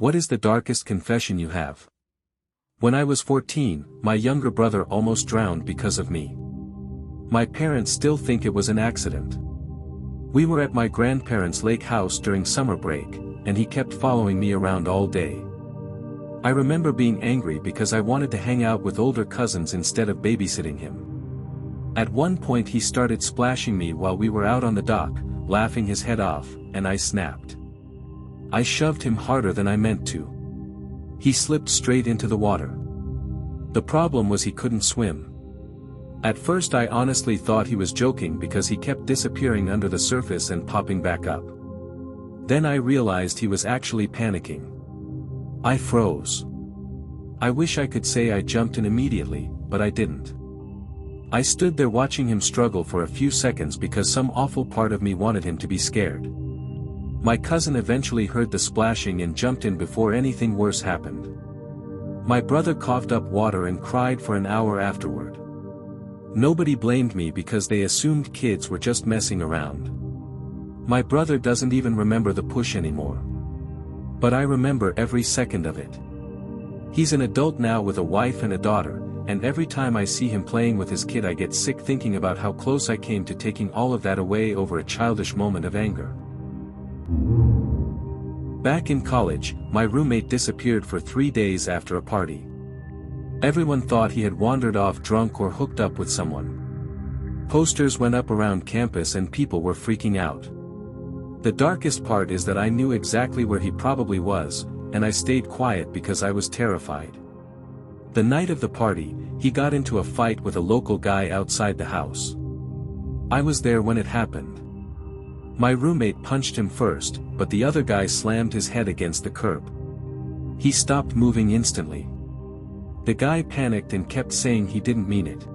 What is the darkest confession you have? When I was 14, my younger brother almost drowned because of me. My parents still think it was an accident. We were at my grandparents' lake house during summer break, and he kept following me around all day. I remember being angry because I wanted to hang out with older cousins instead of babysitting him. At one point he started splashing me while we were out on the dock, laughing his head off, and I snapped. I shoved him harder than I meant to. He slipped straight into the water. The problem was he couldn't swim. At first I honestly thought he was joking because he kept disappearing under the surface and popping back up. Then I realized he was actually panicking. I froze. I wish I could say I jumped in immediately, but I didn't. I stood there watching him struggle for a few seconds because some awful part of me wanted him to be scared. My cousin eventually heard the splashing and jumped in before anything worse happened. My brother coughed up water and cried for an hour afterward. Nobody blamed me because they assumed kids were just messing around. My brother doesn't even remember the push anymore. But I remember every second of it. He's an adult now with a wife and a daughter, and every time I see him playing with his kid I get sick thinking about how close I came to taking all of that away over a childish moment of anger. Back in college, my roommate disappeared for 3 days after a party. Everyone thought he had wandered off drunk or hooked up with someone. Posters went up around campus and people were freaking out. The darkest part is that I knew exactly where he probably was, and I stayed quiet because I was terrified. The night of the party, he got into a fight with a local guy outside the house. I was there when it happened. My roommate punched him first, but the other guy slammed his head against the curb. He stopped moving instantly. The guy panicked and kept saying he didn't mean it.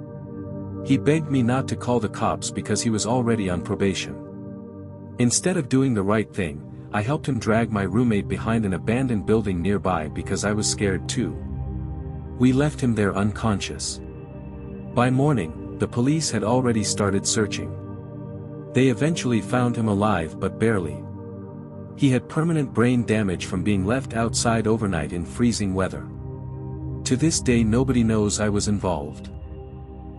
He begged me not to call the cops because he was already on probation. Instead of doing the right thing, I helped him drag my roommate behind an abandoned building nearby because I was scared too. We left him there unconscious. By morning, the police had already started searching. They eventually found him alive but barely. He had permanent brain damage from being left outside overnight in freezing weather. To this day nobody knows I was involved.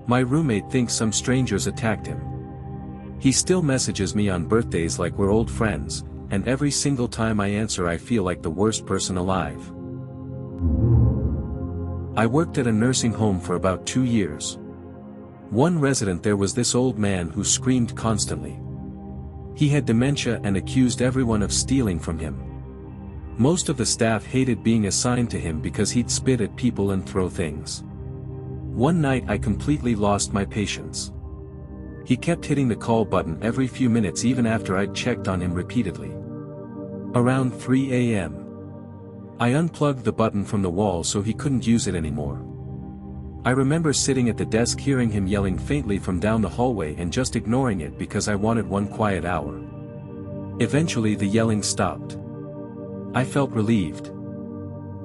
My roommate thinks some strangers attacked him. He still messages me on birthdays like we're old friends, and every single time I answer I feel like the worst person alive. I worked at a nursing home for about 2 years. One resident there was this old man who screamed constantly. He had dementia and accused everyone of stealing from him. Most of the staff hated being assigned to him because he'd spit at people and throw things. One night I completely lost my patience. He kept hitting the call button every few minutes even after I'd checked on him repeatedly. Around 3 a.m. I unplugged the button from the wall so he couldn't use it anymore. I remember sitting at the desk hearing him yelling faintly from down the hallway and just ignoring it because I wanted one quiet hour. Eventually the yelling stopped. I felt relieved.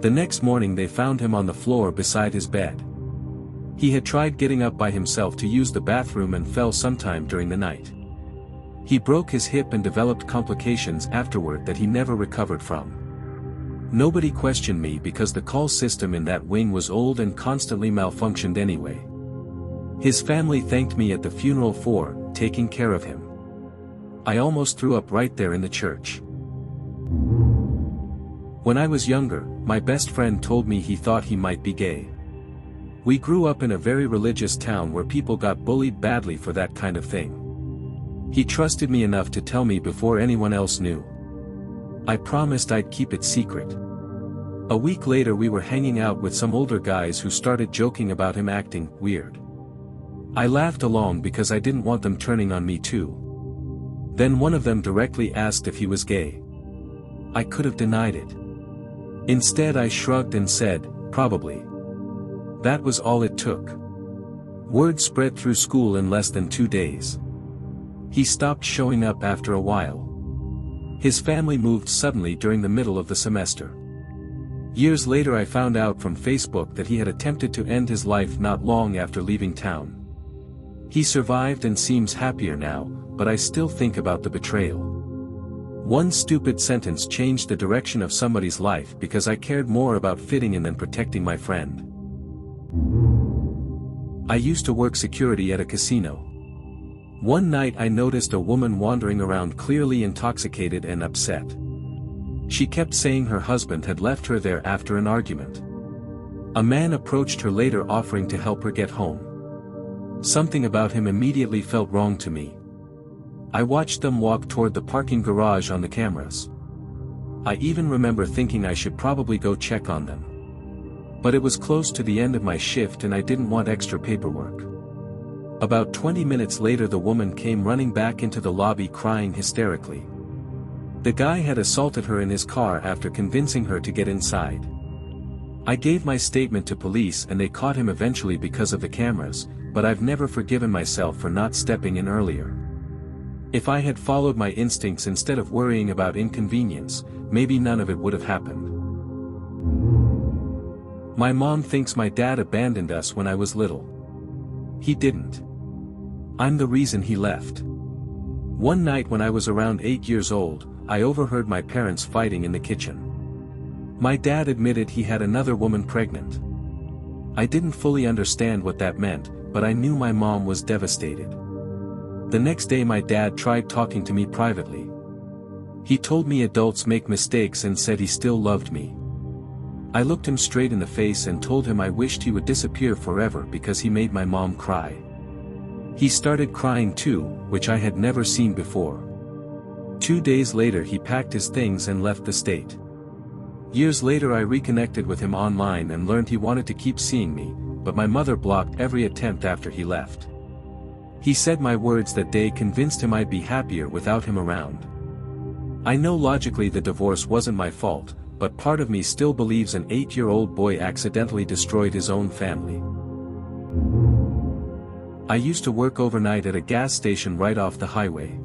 The next morning they found him on the floor beside his bed. He had tried getting up by himself to use the bathroom and fell sometime during the night. He broke his hip and developed complications afterward that he never recovered from. Nobody questioned me because the call system in that wing was old and constantly malfunctioned anyway. His family thanked me at the funeral for taking care of him. I almost threw up right there in the church. When I was younger, my best friend told me he thought he might be gay. We grew up in a very religious town where people got bullied badly for that kind of thing. He trusted me enough to tell me before anyone else knew. I promised I'd keep it secret. A week later we were hanging out with some older guys who started joking about him acting weird. I laughed along because I didn't want them turning on me too. Then one of them directly asked if he was gay. I could have denied it. Instead I shrugged and said, probably. That was all it took. Word spread through school in less than 2 days. He stopped showing up after a while. His family moved suddenly during the middle of the semester. Years later I found out from Facebook that he had attempted to end his life not long after leaving town. He survived and seems happier now, but I still think about the betrayal. One stupid sentence changed the direction of somebody's life because I cared more about fitting in than protecting my friend. I used to work security at a casino. One night I noticed a woman wandering around clearly intoxicated and upset. She kept saying her husband had left her there after an argument. A man approached her later offering to help her get home. Something about him immediately felt wrong to me. I watched them walk toward the parking garage on the cameras. I even remember thinking I should probably go check on them. But it was close to the end of my shift and I didn't want extra paperwork. About 20 minutes later the woman came running back into the lobby crying hysterically. The guy had assaulted her in his car after convincing her to get inside. I gave my statement to police and they caught him eventually because of the cameras, but I've never forgiven myself for not stepping in earlier. If I had followed my instincts instead of worrying about inconvenience, maybe none of it would have happened. My mom thinks my dad abandoned us when I was little. He didn't. I'm the reason he left. One night when I was around 8 years old, I overheard my parents fighting in the kitchen. My dad admitted he had another woman pregnant. I didn't fully understand what that meant, but I knew my mom was devastated. The next day my dad tried talking to me privately. He told me adults make mistakes and said he still loved me. I looked him straight in the face and told him I wished he would disappear forever because he made my mom cry. He started crying too, which I had never seen before. 2 days later he packed his things and left the state. Years later I reconnected with him online and learned he wanted to keep seeing me, but my mother blocked every attempt after he left. He said my words that day convinced him I'd be happier without him around. I know logically the divorce wasn't my fault, but part of me still believes an 8-year-old boy accidentally destroyed his own family. I used to work overnight at a gas station right off the highway.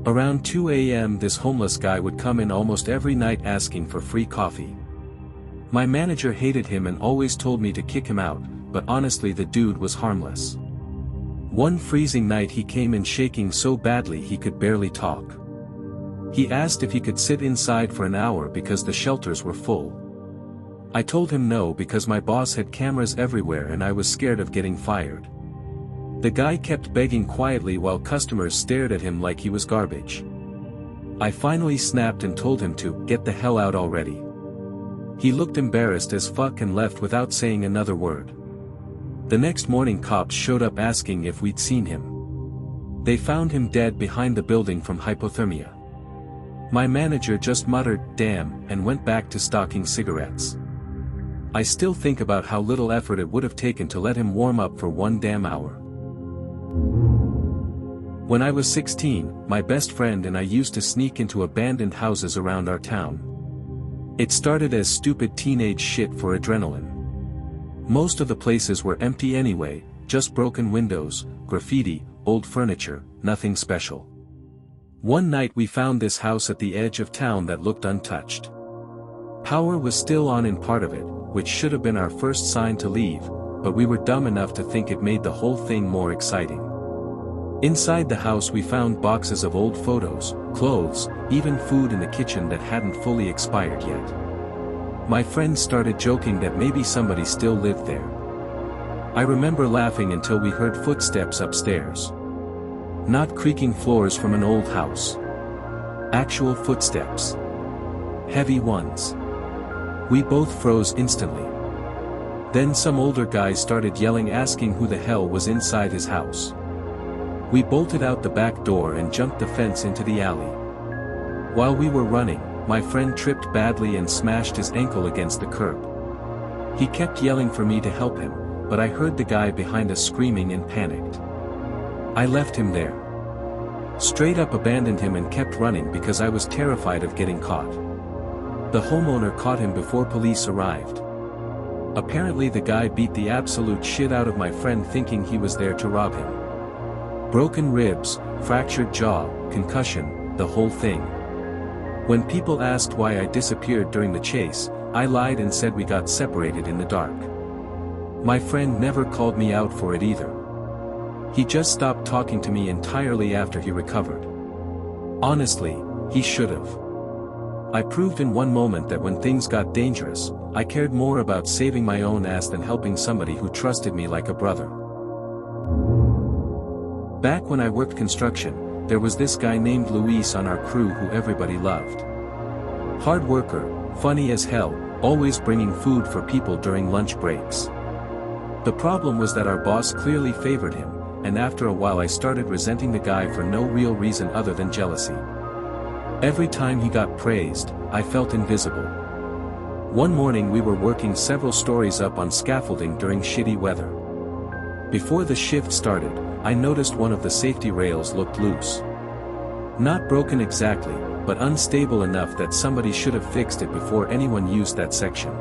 Around 2 a.m. this homeless guy would come in almost every night asking for free coffee. My manager hated him and always told me to kick him out, but honestly the dude was harmless. One freezing night he came in shaking so badly he could barely talk. He asked if he could sit inside for an hour because the shelters were full. I told him no because my boss had cameras everywhere and I was scared of getting fired. The guy kept begging quietly while customers stared at him like he was garbage. I finally snapped and told him to get the hell out already. He looked embarrassed as fuck and left without saying another word. The next morning cops showed up asking if we'd seen him. They found him dead behind the building from hypothermia. My manager just muttered, "Damn," and went back to stocking cigarettes. I still think about how little effort it would have taken to let him warm up for 1 damn hour. When I was 16, my best friend and I used to sneak into abandoned houses around our town. It started as stupid teenage shit for adrenaline. Most of the places were empty anyway, just broken windows, graffiti, old furniture, nothing special. One night we found this house at the edge of town that looked untouched. Power was still on in part of it, which should have been our first sign to leave, but we were dumb enough to think it made the whole thing more exciting. Inside the house we found boxes of old photos, clothes, even food in the kitchen that hadn't fully expired yet. My friends started joking that maybe somebody still lived there. I remember laughing until we heard footsteps upstairs. Not creaking floors from an old house. Actual footsteps. Heavy ones. We both froze instantly. Then some older guy started yelling asking who the hell was inside his house. We bolted out the back door and jumped the fence into the alley. While we were running, my friend tripped badly and smashed his ankle against the curb. He kept yelling for me to help him, but I heard the guy behind us screaming and panicked. I left him there. Straight up abandoned him and kept running because I was terrified of getting caught. The homeowner caught him before police arrived. Apparently the guy beat the absolute shit out of my friend thinking he was there to rob him. Broken ribs, fractured jaw, concussion, the whole thing. When people asked why I disappeared during the chase, I lied and said we got separated in the dark. My friend never called me out for it either. He just stopped talking to me entirely after he recovered. Honestly, He should've. I proved in one moment that when things got dangerous, I cared more about saving my own ass than helping somebody who trusted me like a brother. Back when I worked construction, there was this guy named Luis on our crew who everybody loved. Hard worker, funny as hell, always bringing food for people during lunch breaks. The problem was that our boss clearly favored him, and after a while I started resenting the guy for no real reason other than jealousy. Every time he got praised, I felt invisible. One morning we were working several stories up on scaffolding during shitty weather. Before the shift started, I noticed one of the safety rails looked loose. Not broken exactly, but unstable enough that somebody should have fixed it before anyone used that section.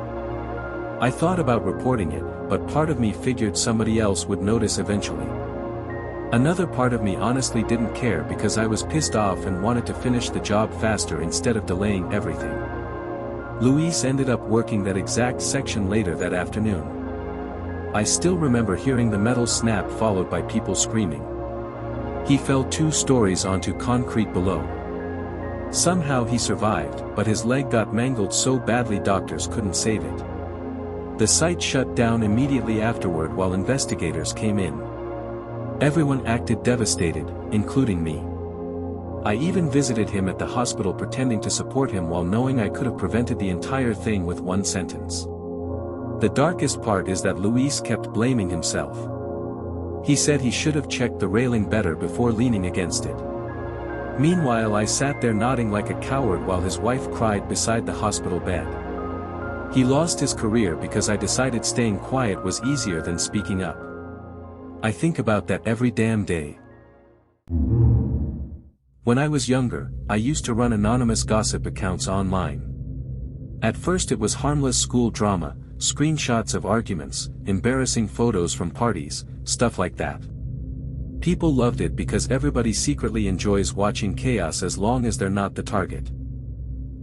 I thought about reporting it, but part of me figured somebody else would notice eventually. Another part of me honestly didn't care because I was pissed off and wanted to finish the job faster instead of delaying everything. Luis ended up working that exact section later that afternoon. I still remember hearing the metal snap followed by people screaming. He fell 2 stories onto concrete below. Somehow he survived, but his leg got mangled so badly doctors couldn't save it. The site shut down immediately afterward while investigators came in. Everyone acted devastated, including me. I even visited him at the hospital pretending to support him while knowing I could have prevented the entire thing with one sentence. The darkest part is that Luis kept blaming himself. He said he should have checked the railing better before leaning against it. Meanwhile I sat there nodding like a coward while his wife cried beside the hospital bed. He lost his career because I decided staying quiet was easier than speaking up. I think about that every damn day. When I was younger, I used to run anonymous gossip accounts online. At first it was harmless school drama, screenshots of arguments, embarrassing photos from parties, stuff like that. People loved it because everybody secretly enjoys watching chaos as long as they're not the target.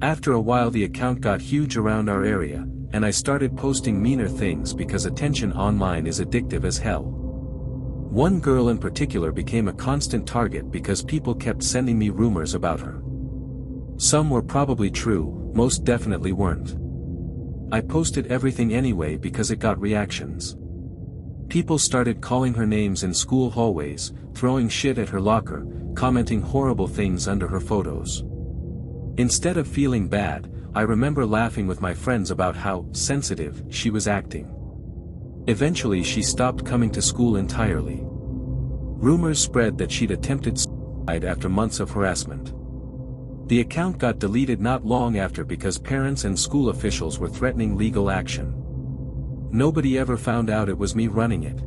After a while the account got huge around our area, and I started posting meaner things because attention online is addictive as hell. One girl in particular became a constant target because people kept sending me rumors about her. Some were probably true, most definitely weren't. I posted everything anyway because it got reactions. People started calling her names in school hallways, throwing shit at her locker, commenting horrible things under her photos. Instead of feeling bad, I remember laughing with my friends about how sensitive she was acting. Eventually she stopped coming to school entirely. Rumors spread that she'd attempted suicide after months of harassment. The account got deleted not long after because parents and school officials were threatening legal action. Nobody ever found out it was me running it.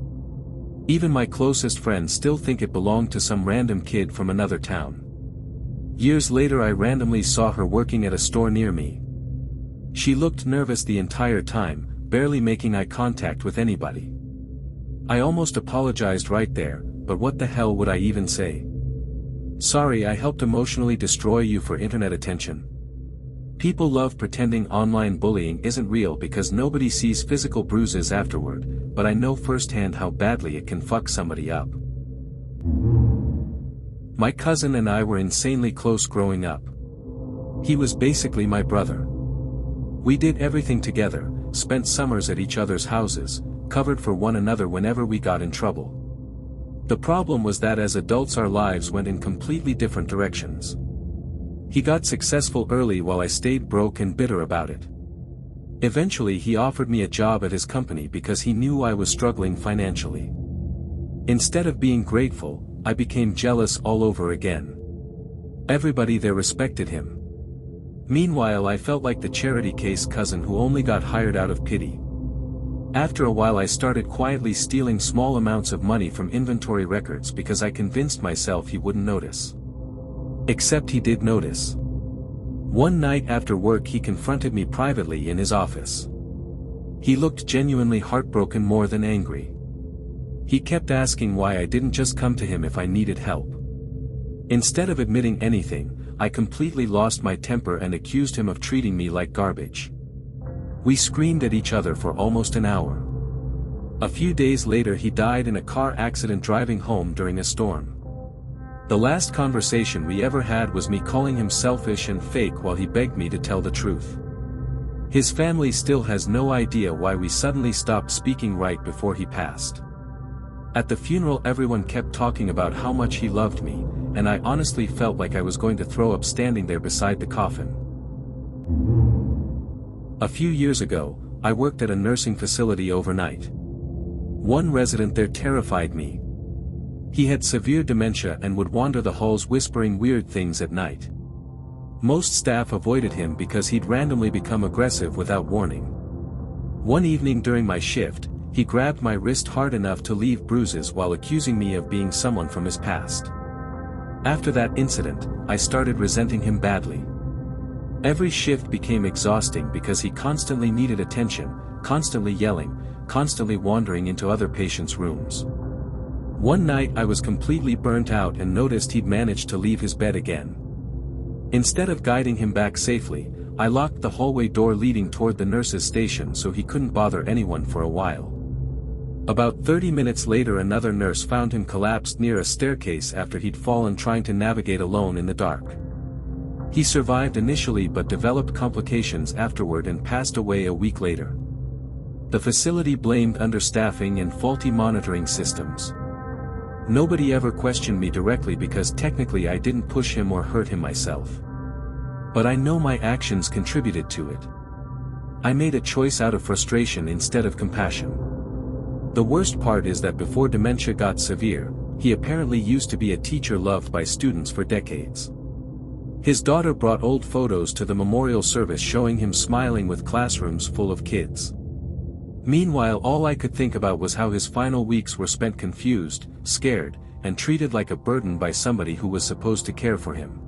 Even my closest friends still think it belonged to some random kid from another town. Years later I randomly saw her working at a store near me. She looked nervous the entire time, barely making eye contact with anybody. I almost apologized right there, but what the hell would I even say? Sorry I helped emotionally destroy you for internet attention. People love pretending online bullying isn't real because nobody sees physical bruises afterward, but I know firsthand how badly it can fuck somebody up. My cousin and I were insanely close growing up. He was basically my brother. We did everything together, spent summers at each other's houses, covered for one another whenever we got in trouble. The problem was that as adults our lives went in completely different directions. He got successful early while I stayed broke and bitter about it. Eventually he offered me a job at his company because he knew I was struggling financially. Instead of being grateful, I became jealous all over again. Everybody there respected him. Meanwhile I felt like the charity case cousin who only got hired out of pity. After a while I started quietly stealing small amounts of money from inventory records because I convinced myself he wouldn't notice. Except he did notice. One night after work he confronted me privately in his office. He looked genuinely heartbroken more than angry. He kept asking why I didn't just come to him if I needed help. Instead of admitting anything, I completely lost my temper and accused him of treating me like garbage. We screamed at each other for almost an hour. A few days later he died in a car accident driving home during a storm. The last conversation we ever had was me calling him selfish and fake while he begged me to tell the truth. His family still has no idea why we suddenly stopped speaking right before he passed. At the funeral everyone kept talking about how much he loved me, and I honestly felt like I was going to throw up standing there beside the coffin. A few years ago, I worked at a nursing facility overnight. One resident there terrified me. He had severe dementia and would wander the halls whispering weird things at night. Most staff avoided him because he'd randomly become aggressive without warning. One evening during my shift, he grabbed my wrist hard enough to leave bruises while accusing me of being someone from his past. After that incident, I started resenting him badly. Every shift became exhausting because he constantly needed attention, constantly yelling, constantly wandering into other patients' rooms. One night I was completely burnt out and noticed he'd managed to leave his bed again. Instead of guiding him back safely, I locked the hallway door leading toward the nurse's station so he couldn't bother anyone for a while. About 30 minutes later another nurse found him collapsed near a staircase after he'd fallen trying to navigate alone in the dark. He survived initially but developed complications afterward and passed away a week later. The facility blamed understaffing and faulty monitoring systems. Nobody ever questioned me directly because technically I didn't push him or hurt him myself. But I know my actions contributed to it. I made a choice out of frustration instead of compassion. The worst part is that before dementia got severe, he apparently used to be a teacher loved by students for decades. His daughter brought old photos to the memorial service showing him smiling with classrooms full of kids. Meanwhile all I could think about was how his final weeks were spent confused, scared, and treated like a burden by somebody who was supposed to care for him.